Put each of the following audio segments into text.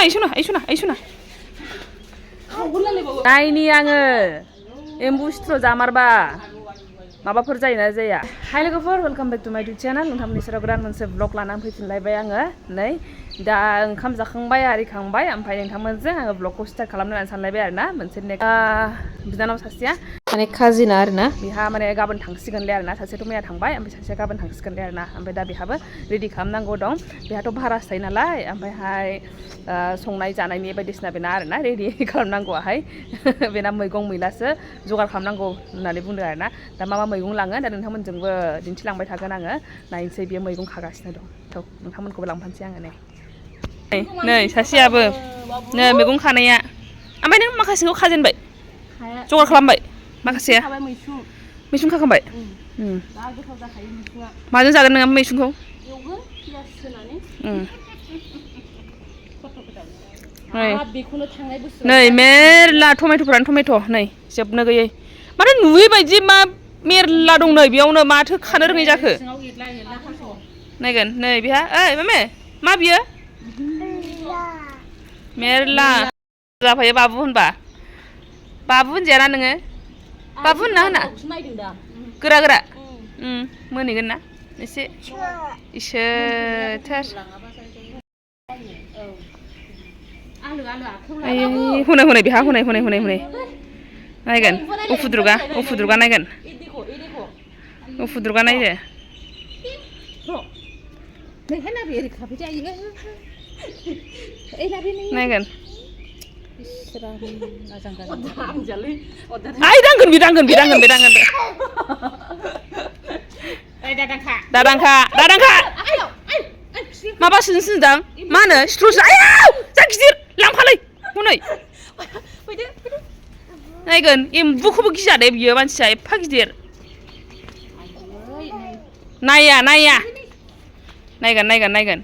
आइसुना नायनि आङो एम्बु सिथ्र' जामारबा माबाफोर जायोना जाया हाय लोगोफोर वेलकाम बेक टु माय इउटुब चेनेल नोंथांमोननि सेराव गोदान मोनसे ब्लग लानानै फैफिनलायबाय आङो नै दा ओंखाम जाखांबाय आरिखांबाय ओमफ्राय नोंथांमोनजों आङो ब्लगखौ स्टार्ट खालामनो होननानै सानलायबाय आरोना मोनसे बिनानाव सासेया माने काजिना आरोना बिहा माने गाबोन थांसिगोनलै आरोना सासेथ' मैया थांबाय ओमफ्राय सासेया गाबोन थांसिगोनलै आरोना ओमफ्राय दा बेहाबो रेडि खालामनांगौ दं बेहाथ' भारासो थायो नालाय ओमफ्रायहाय संनाय जानायनि बायदिसिना बेना आरोना रेडि खालामनांगौआहाय बेना मैगं मैलासो जगार खालामनांगौ होननानै बुंदों आरोना दा मा मैगं लाङो दा नोंथांमोनजोंबो दिन्थिलांबाय थागोन आङो नायनोसै बेयो मैगं खागासिनो दं थ' नोंथांमोनखौबो लांफानोसै आङो नै सासेयाबो नै मैगं खानाया ओमफ्राय नों माखासेखौ खाजेनबाय जगार खालामबाय माखासेया मैसुं खाखांबाय माजों जागोन नोङो मैसुंखौ नै मेरला टमेट'फ्रानो टमेट' नै जोबनो गैयै माथो नुयै बायदि मा मेरला दं नै बेयावनो माथो खानो रोङै जाखो नायगोन नै बेहा ओइ मामे मा बियो मेरला जाफायो बाबु होनबा बाबु होनजायाना नोङो बाबु होनना गोरा गोरा मोनहैगोन ना एसे इसोर हनै बेहा हनै नायगोन उफुद्रुगा नायगोन उफुद्रुगा नायदो नायगोन आइ दांगोन दादांखा माबा सोंदां मा होनो सिथ्र'सो आयाव जा गिदिर लांफालै हनै नायगोन एम्बुखौबो गिजादे बियो मानसिया एफा गिदिर नाया नायगोन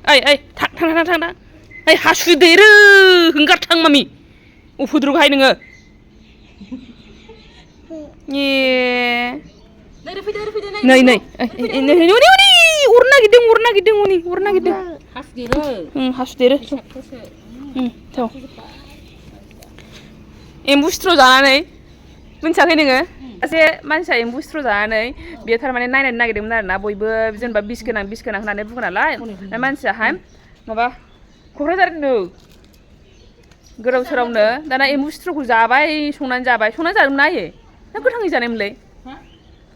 ओइ थां ओइ हासुदेरो हंगारथां मामि उफुद्रुगहाय नोङो नै अरनो नागिरदों हासुदेरो एम्बु सिथ्र' जानानै मिन्थियाखै नोङो सासे मानसिया एम्बु सिथ्र' जानानै बेयो थारमाने नायनो नागिरदोंमोन आरोना बयबो जेनेबा बिस गोनां होननानै बुङो नालाय मानसियाहाय माबा क'क्राझारनो गोदाव सोरावनो दाना एम्बु सिथ्र'खौ संनानै जादोंमोन आयै ना गोथाङै जानायमोनलाय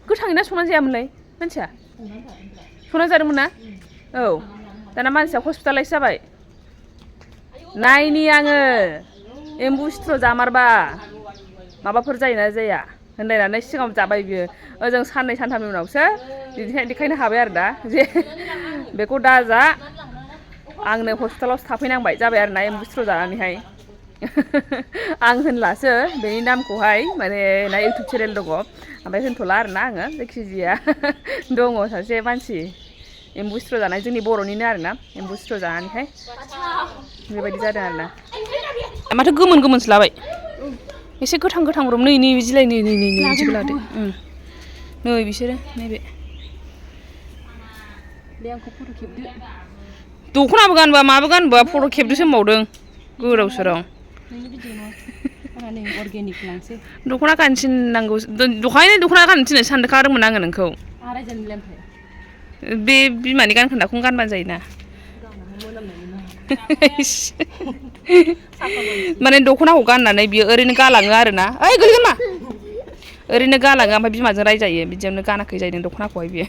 गोथाङै ना संनानै जायामोनलाय मानसिया संनानै जादोंमोन ना औ दाना मानसिया हस्पिटालाइस जाबाय नायनि आङो एम्बु सिथ्र' जामारबा माबाफोर जायोना जाया होनलायनानै सिगाङाव जाबाय बियो ओजों साननै सानथामनि उनावसो देखायनो हाबाय आरो दा जे बेखौ दाजा आंनो हस्पिटालावसो थाफैनांबाय जाबाय आरोना एम्बु सिथ्र' जानानैहाय आं होनलासो बेनि नामखौहाय माने ना इउटुब चेनेल दङ ओमफ्राय होनथ'ला आरोना आङो जायखिजाया दङ सासे मानसि एम्बु सिथ्र' जानाय जोंनि बर'निनो आरोना एम्बु सिथ्र' जानानैहाय बेबायदि जादों आरोना माथो गोमोनसो लाबाय एसे गोथां रम नै बिदिलाय नै बिदिखौ लादो नै बिसोरो नैबे आंखौ फट' खेबदो दख'नाबो गानबा माबो गानबा फट' खेबदोसो होनबावदों गोदाव सोराव दख'ना गानसिननांगौ दख'ना गाननो थिननो सानखादोंमोन आङो नोंखौ बे बिमानि गानखोन्दाखौनो गानबानो जायोना माने दख'नाखौ गाननानै बियो ओरैनो गालाङो आरोना ओइ गोलैगोन मा ओरैनो गालाङो ओमफ्राय बिमाजों रायजायो बिदियावनो गानाखै जाहैदों दख'नाखौहाय बियो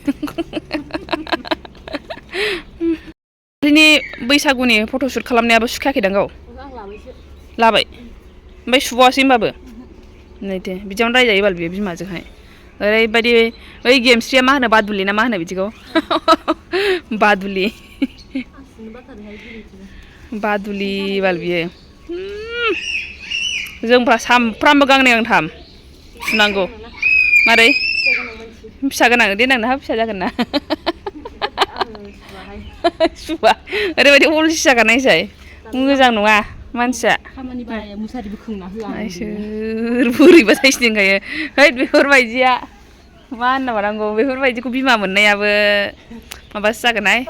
दिनै बैसागुनि फट'शुट खालामनायाबो सुखायाखैदां गाव लाबाय ओमफ्राय सुबावासै होनबाबो नै दे बिदियावनो रायजायो बाल बियो बिमाजोंहाय ओरैबायदि ओइ गेमस्रिया मा होनो बादुलि ना मा होनो बिदिखौ बादुलि बाल बियो जोंफ्रा सामफ्रामबो गांनै गांथाम सुनांगौ मारै फिसा गोनां देनां नोंहा फिसा जागोन ना सुवा ओरैबायदि अलसि जागोन नायसाय मोजां नङा मानसिया सोर बोरैबा साइस दंखायो है बेफोरबायदिया मा होनना मानांगौ बेफोरबायदिखौ बिमा मोननायाबो माबासो जागोनहाय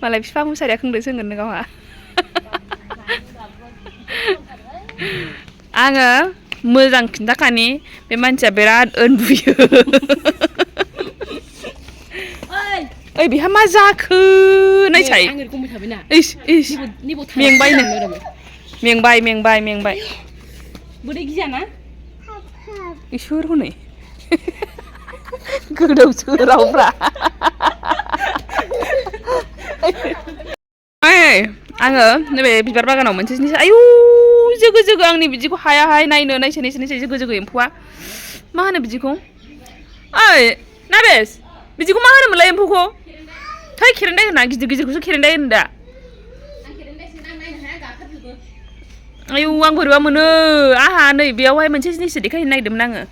मालाय बिफा मुसारिया खोंदो सोंगोन नो गावहा आङो मोजां खिन्थाखानि बे मानसिया बिराद उन्दुयो ओइ बिहा मा जाखो नायसाय इस इस मेंबाय बोरै गियाना इसोर हनै गोदावसो रावफ्रा आङो नैबे बिबार बागानाव मोनसे जिनिस आयु जोगो जोगो आंनि बिदिखौ हायाहाय नायनो नायसै जोगो जोगो एम्फौआ मा होनो बिदिखौ ओइ नाबेस बिदिखौ मा होनोमोनलाय एम्फौखौ थै खेरेन्दाय होना गिदिर गिदिरखौसो खेरेन्दाय होनो दा आयु आं बोरैबा मोनो आहा नै बेयावहाय मोनसे जिनिस देखायहैनो नागिरदोंमोन आङो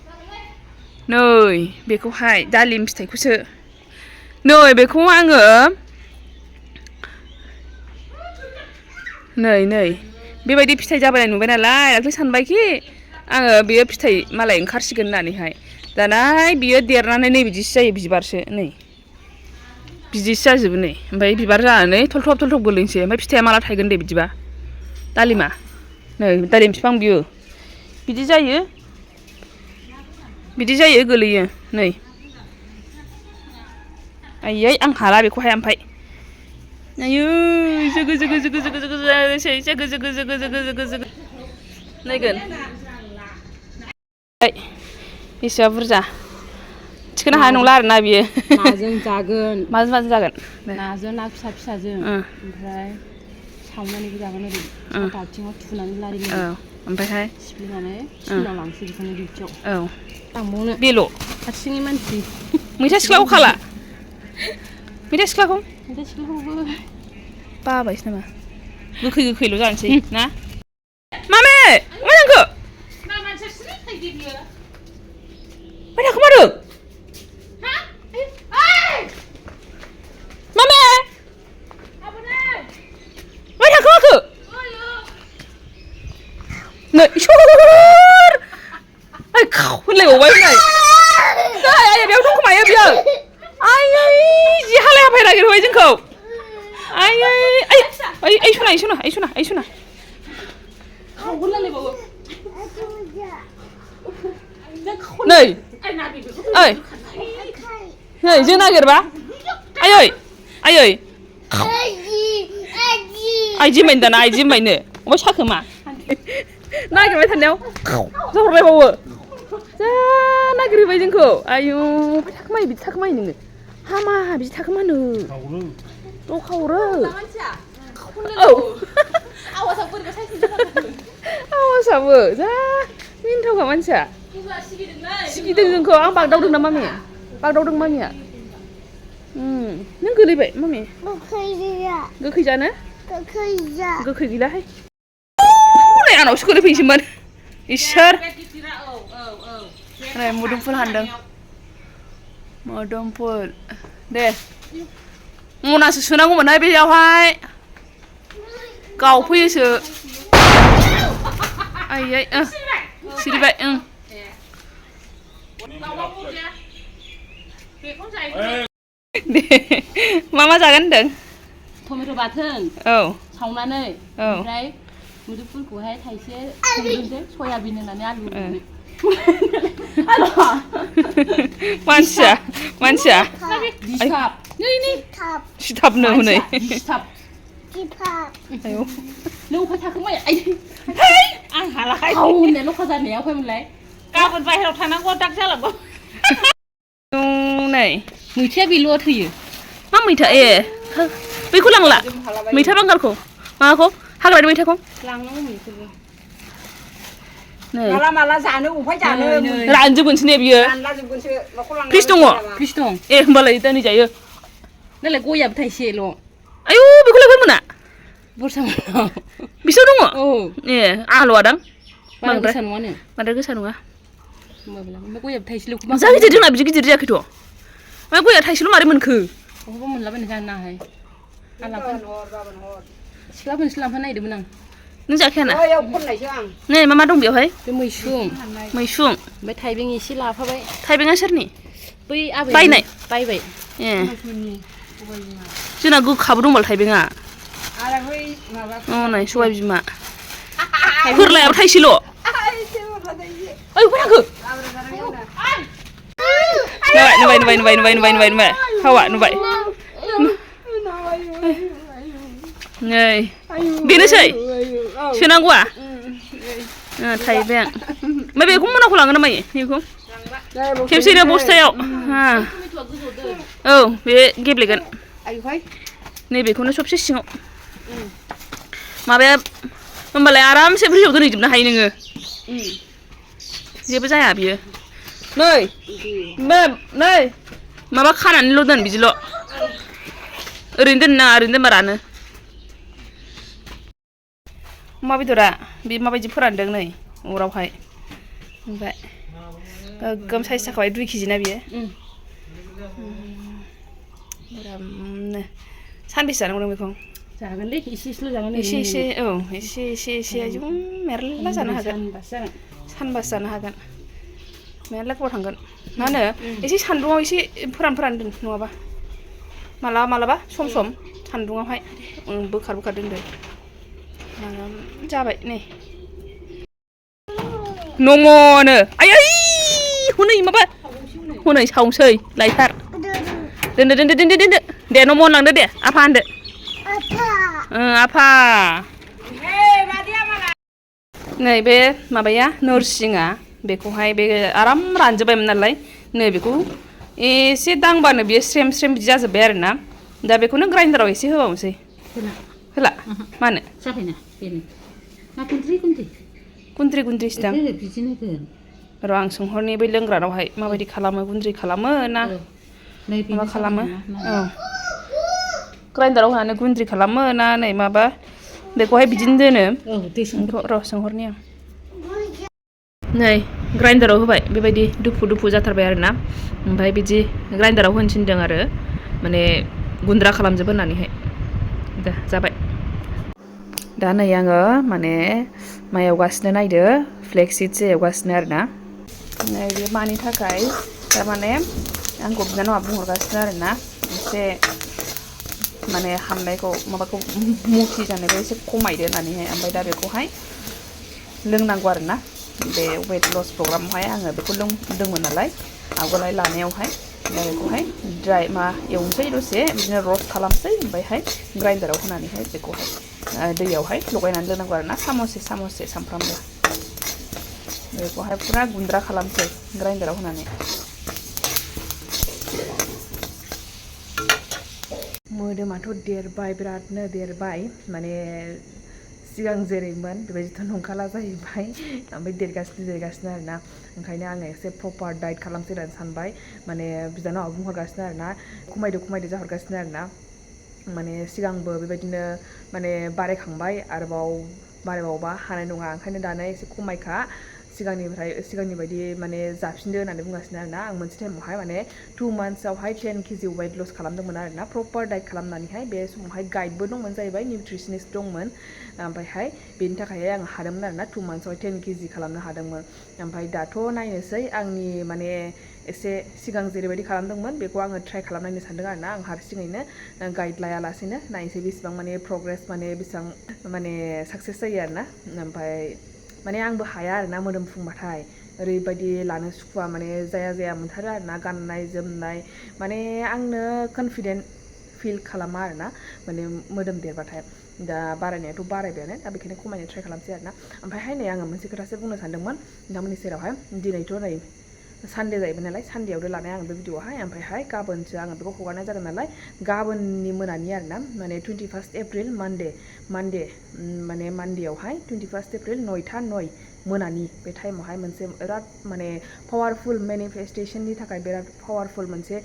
नै बेखौहाय दालिम फिथाइखौसो नै बेखौ आङो नै बेबायदि फिथाइ जाबाय नुबाय नालाय दाख्लै सानबायखि आङो बेयो फिथाइ मालाय ओंखारसिगोन होननानैहाय दानाहाय बियो देरनानै नै बिदिसो जायो बिबारसो नै बिदिसो जाजोबो नै ओमफ्राय बिबार जानानै थलथब गोलैनोसै ओमफ्राय फिथाइया माला थायगोन दे बिदिबा दालिमा नै दालिम बिफां बियो बिदि जायो गोलैयो नै आयै आं हाला बेखौहाय ओमफ्राय आयु जोगो नायगोन बेसेबा बुरजा थिखोनो हानाय नंला आरोना बियो नाजों जागोन माजों जागोन नाजों ना फिसाजों ओमफ्राय सावनानैबो जागोन ओरै आथिङाव थुनानै लारिनो ओमफ्रायहाय सिफ्लेनानै स्कुलाव लांसै बेखौनो डिउटियाव लांबावनो बेल' हारसिंनि मानसि मैथा सिख्लाखौ खाला मैथा सिख्लाखौबो बाबायसो नामा गोखैल' जानोसै ना मामे मा जाखो मा जाखो मारो मामे मा जाखो नै इसोर आइ होनलायबावबाय नै आइ बेयाव दंखोमायो बियो आयै जि हालाय हाफाय नागिरबाय जोंखौ आयै आइ सना नै ओइ नै जों नागिरबा आयै आइजि होनबाय दाना आइजि होनबायनो अबाय साखो मा नागिरबाय थानायाव जहरलायबावो जा नागिरबाय जोंखौ आयु बिदि थाखोमायो नोङो हामा बिदि थाखोमानो खावरो औ आवासाबो जा मिनिथावखा मानसिया सिगिदों जोंखौ आं बागदावदों ना मामिया नों गोलैबाय मामि गोखै जानो गोखै गैलाहाय आंनावसो गोलैफैनोसैमोन इसोर मोदोमफुल हानदों मोदोमफुल दे मनासो सोनांगौमोनहाय बेयावहाय गावफैयोसो आयै सिरिबाय दे मा जागोन होनदों टमेट' बाथोन सावनानै ओमफ्राय मुदुफुलखौहाय थाइसे संग्रोनोसै सयाबिन होनानै आलु मानसिया सिथाबनो हनै नों अफाय थाखोमाय आं हालाहाय होननाय लखा जानाया अफायमोनलाय गाबोन बाहेरायाव थांनांगौ दाग जालांगौ नै मैथाया बेल'आ थैयो मा मैथा बैखौ लांला मैथा बांगालखौ माबाखौ हाग्रानि मैथाखौ लांनांगौ मैथाखौ माला जानो अफाय जानो रानजोबगोनसो ने बियो फ्रिज दं होमबालाय दोनै जायो नालाय गयाबो थाइसेल' आयु बेखौलाय बोरै मोना बुरजा बिसोर दङ आंल' आदां बांद्राय गोसा नङा ओमफ्राय गयाबो थाइसेल' जा गिदिर जोंना बिदि गिदिर जायाखैथ' ओमफ्राय गया थाइसेल' मारै मोनखो बहाबा मोनलाबायनो जानो नाङाहाय सिख्लाफोरनोसो लांफानो नागिरदोंमोन आं नों जाखाया ना नै मा दं बेवहाय बे मैसुं ओमफ्राय थाइबें एसे लाफाबाय थाइबेंआ सोरनि बै आबै बायनाय बायबाय ए जोंना गोखाबो दंबाल थाइबेंआ नै सबाय बिमा फोरलायाबो थाइसेल' ओइ फैनांगौ नुबाय हावा नुबाय नै बेनोसै सोनांगौआ थाइबें ओमफ्राय बेखौ मनाखौ लांगोन ना मायो बेखौ खेबसेनो बस्थायाव औ बे गेब्लेगोन नैबेखौनो सबसे सिङाव माबाया होमबालाय आरामसे फ्रिजआव दोनहैजोबनो हायो नोङो जेबो जाया बियो नै माबा खानानैल' दोन बिदिल' ओरैनो दोननो नाङा ओरैनो दोनबा रानो अमा बेदरा बे माबायदि फोरानदों नै अरावहाय ओमफ्राय गोगोम साइज जाखाबाय 2 केजि ना बियो आरामनो सानबेसे जानांगौ नों बेखौ जागोनलै एसेल' जागोन एसे औ एसे आयौ मेरला जानो हागोन सानबासो जानो हागोन मेरला गोबाव थांगोन मा होनो एसे सान्दुङाव एसे फोरान दोन नङाबा मालाबा सम सान्दुङावहाय बोखार दोनदो जाबाय नै नङनो आयै हनै माबा हनै सावसै लायथार दोनदो दे न' मन लांदो दे आफा होनदो आफा नै बे माबाया नोरसिङा बेखौहाय बे आराम रानजोब्बायमोन नालाय नै बेखौ एसे दांबानो बियो स्रेम बिदि जाजोब्बाय आरोना दा बेखौनो ग्राइन्डाराव एसे होबावनोसै होला मानो जाबायना बेनो मा गुन्द्रिसो दां र' आं सोंहरनि बै लोंग्रानावहाय माबायदि खालामो गुन्द्रि खालामो ना माबा खालामो औ ग्राइन्डाराव होनानै गुन्द्रि खालामो ना नै माबा बेखौहाय बिदिनो दोनो र' सोंहरनि आं नै ग्राइन्डाराव होबाय बेबायदि दुफु जाथारबाय आरोना ओमफ्राय बिदि ग्राइन्डाराव होनो थिनदों आरो माने गुन्द्रा खालामजोब होननानैहाय दा जाबाय दा नै आङो माने माइ एवगासिनो नायदो फ्लेक्सिडसो एवगासिनो आरोना नै बे मानि थाखाय थारमाने आंखौ बिनानावा बुंहरगासिनो आरोना एसे माने हामनायखौ माबाखौ मुथि जानायखौ एसे खमायदो होननानैहाय ओमफ्राय दा बेखौहाय लोंनांगौ आरोना बे वेट लस प्रग्रामावहाय आङो बेखौ लोंदोंमोन नालाय आवगोलहाय लानायावहाय दा बेखौहाय ड्राइ एवनोसै दसे बिदिनो रस्ट खालामसै ओमफ्रायहाय ग्राइन्डाराव होनानैहाय बेखौहाय दैयावहाय लगायनानै लोंनांगौ आरोना सामससे सामफ्रामबो बेखौहाय फुरा गुन्द्रा खालामसै ग्राइन्डाराव होनानै मोदोमाथ' देरबाय बिरादनो देरबाय माने सिगां जेरैमोन बेबायदिथ' नंखाला जाहैबाय ओमफ्राय देरगासिनो आरोना ओंखायनो आङो एसे प्रपार डाइट खालामसै होननानै सानबाय माने बिनानावा बुंहरगासिनो आरोना खमायदो जाहरगासिनो आरोना माने सिगांबो बेबायदिनो माने बारायखांबाय आरोबाव बारायबावबा हानाय नङा ओंखायनो दानो एसे खमायखा सिगांनि बायदि माने जाफिनदो होननानै बुंगासिनो आरोना आं मोनसे टाइमावहाय माने 2 मान्थ्सआवहाय 10 केजि वेट लस खालामदोंमोन आरोना प्रपार डाइट खालामनानैहाय बे समावहाय गाइडबो दंमोन जाहैबाय निउट्रिसनिस्ट दंमोन ओमफ्रायहाय बेनि थाखायहाय आं हादोंमोन आरोना 2 मान्थ्सआवहाय 10 केजि खालामनो हादोंमोन ओमफ्राय दाथ' नायनोसै आंनि माने एसे सिगां जेरैबायदि खालामदोंमोन बेखौ आङो ट्राइ खालामनायनो सानदों आरोना आं हारसिङैनो गाइड लायालासेनो नायनोसै बेसेबां माने प्रग्रेस माने बेसेबां माने साक्सेस जायो आरोना ओमफ्राय माने आंबो हाया आरोना मोदोम फुंबाथाय ओरैबायदि लानो सुखुवा माने जाया मोनथारो आरोना गाननाय जोमनाय माने आंनो कनफिडेन्ट फिल खालामा आरोना माने मोदोम देरबाथाय दा बारायनायाथ' बारायबायानो दा बेखायनो खमायनो ट्राइ खालामसै आरोना ओमफ्रायहाय नै आङो मोनसे खोथासो बुंनो सानदोंमोन नोंथांमोननि सेरावहाय दिनैथ' नै सानडे जाहैबाय नालाय सानडेआवनो लानाय आं बे भिडिअआवहाय ओमफ्रायहाय गाबोनसो आङो बेखौ हगारनाय जादों नालाय गाबोननि मोनानि आरोना माने 21 एप्रिल मानडे माने मानडेआवहाय 21 एप्रिल 9:09 मोनानि बे टाइमावहाय मोनसे बिराद माने पावारफुल मेनिफेस्टेशननि थाखाय बिराद पावारफुल मोनसे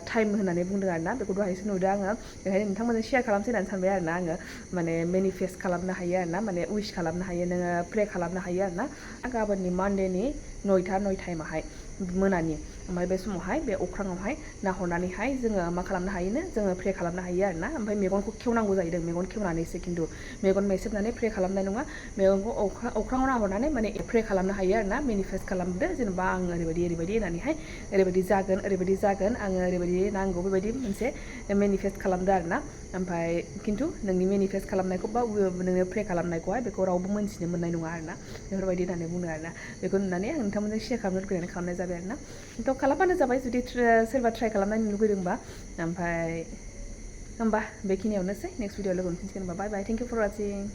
टाइम होननानै बुंदों आरोना बेखौ दहायसो नुदों आङो बेखायनो नोंथांमोनजों शेयार खालामसै होननानै सानबाय आरोना आङो माने मेनिफेस्ट खालामनो हायो आरोना माने उइश खालामनो हायो नोङो प्रे खालामनो हायो आरोना गाबोननि मानडेनि 9:09 टाइमावहाय मोनानि ओमफ्राय बे समावहाय बे अख्राङावहाय नाहरनानैहाय जोङो मा खालामनो हायोनो जोङो प्रे खालामनो हायो आरोना ओमफ्राय मेगनखौ खेवनांगौ जाहैदों मेगन खेवनानैसो खिन्थु मेगन मेसेबनानै प्रे खालामनाय नङा मेगनखौ अख्राङाव नाहरनानै माने प्रे खालामनो हायो आरोना मेनिफेस्ट खालामदो जेनेबा आं ओरैबायदि होननानैहाय ओरैबायदि जागोन आङो ओरैबायदि नांगौ बेबायदि मोनसे मेनिफेस्ट खालामदो आरोना ओमफ्राय खिन्थु नोंनि मेनिफेस्ट खालामनायखौ बा नोङो प्रे खालामनायखौहाय बेखौ रावबो मोनथिनो मोननाय नङा आरोना बेफोरबायदि होननानै बुङो आरोना बेखौ नुनानै आं नोंथांमोनजों शेयार खालामनो लुगैनानै खालामनाय जाबाय आरोना थ' खालामबानो जाबाय जुदि सोरबा ट्राइ खालामनानै लुगैदोंबा ओमफ्राय होमबा बेखिनियावनोसै नेक्स्ट भिडिअ लोगो मोनफिनसिगोन होमबा बाय बाय थेंक इउ फर वाचिं